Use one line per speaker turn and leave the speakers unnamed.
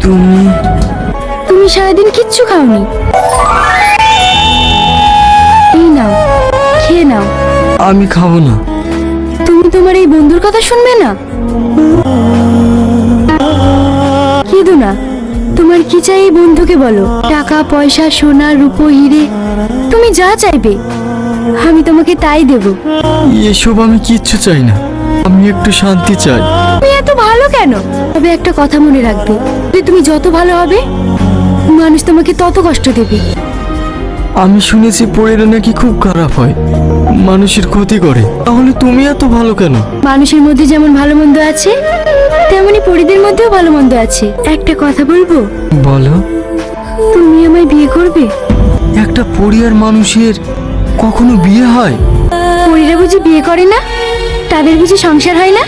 তুমি
তুমি সারাদিন কিচ্ছু খাওনি। এই নাও, খেয়ে নাও।
আমি খাবো না।
তুমি তোমার এই বন্ধুর কথা শুনবে না? কেঁদো না। তোমার কি চাই এই বন্ধুকে বলো। টাকা পয়সা, সোনা, রূপো, হিরে, তুমি যা চাইবে আমি তোমাকে তাই দেব।
এসব আমি কিচ্ছু চাই না। আমি একটু শান্তি চাই।
তুমি এত ভালো কেন? তবে একটা কথা মনে রাখবে, যে তুমি যত ভালো হবে মানুষ তোমাকে তত কষ্ট দেবে।
আমি শুনেছি পরীরা নাকি খুব খারাপ হয়, মানুষের ক্ষতি করে। তাহলে তুমি এত ভালো কেন?
মানুষের মধ্যে যেমন ভালো মন্দ আছে, তেমনি পরীদের মধ্যেও ভালো মন্দ আছে। একটা কথা বলবো?
বলো।
তুমি আমায় বিয়ে করবে?
একটা পরী আর মানুষের কখনো বিয়ে হয়?
পরীরা বুঝি বিয়ে করে না? তাদের বুঝি সংসার হয় না?